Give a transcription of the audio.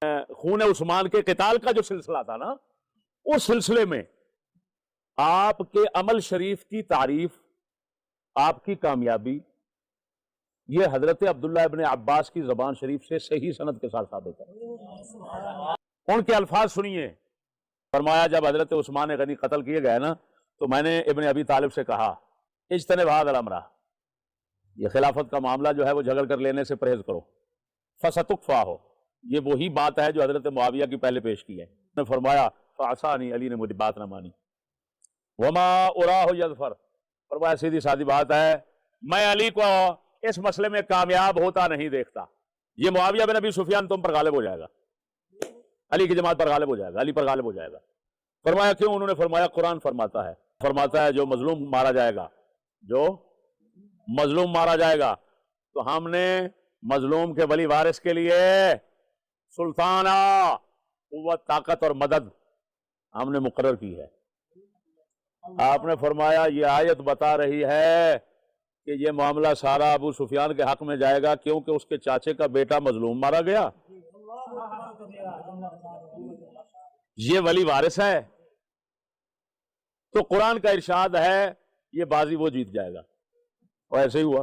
خون عثمان کے قتال کا جو سلسلہ تھا نا، اس سلسلے میں آپ کے عمل شریف کی تعریف، آپ کی کامیابی، یہ حضرت عبداللہ ابن عباس کی زبان شریف سے صحیح سند کے ساتھ ثابت ہے۔ ان کے الفاظ سنیے۔ فرمایا جب حضرت عثمان غنی قتل کیے گئے نا تو میں نے ابن ابی طالب سے کہا اجتنب ھذا الامر، یہ خلافت کا معاملہ جو ہے وہ جھگڑ کر لینے سے پرہیز کرو، فستکفاہ، یہ وہی بات ہے جو حضرت معاویہ کی پہلے پیش کی ہے۔ نے فرمایا فعصانی، علی نے مجھے بات نہ مانی، وما اراہ یظفر، فرمایا سیدھی سادی بات ہے میں علی کو اس مسئلے میں کامیاب ہوتا نہیں دیکھتا، یہ معاویہ بن ابی سفیان تم پر غالب ہو جائے گا، علی کی جماعت پر غالب ہو جائے گا، علی پر غالب ہو جائے گا۔ فرمایا کیوں؟ انہوں نے فرمایا قرآن فرماتا ہے جو مظلوم مارا جائے گا، جو مظلوم مارا جائے گا تو ہم نے مظلوم کے ولی وارث کے لیے سلطانہ، قوت، طاقت اور مدد ہم نے مقرر کی ہے۔ آپ نے فرمایا یہ آیت بتا رہی ہے کہ یہ معاملہ سارا ابو سفیان کے حق میں جائے گا کیونکہ اس کے چاچے کا بیٹا مظلوم مارا گیا، یہ ولی وارث ہے، تو قرآن کا ارشاد ہے یہ بازی وہ جیت جائے گا، اور ایسے ہی ہوا۔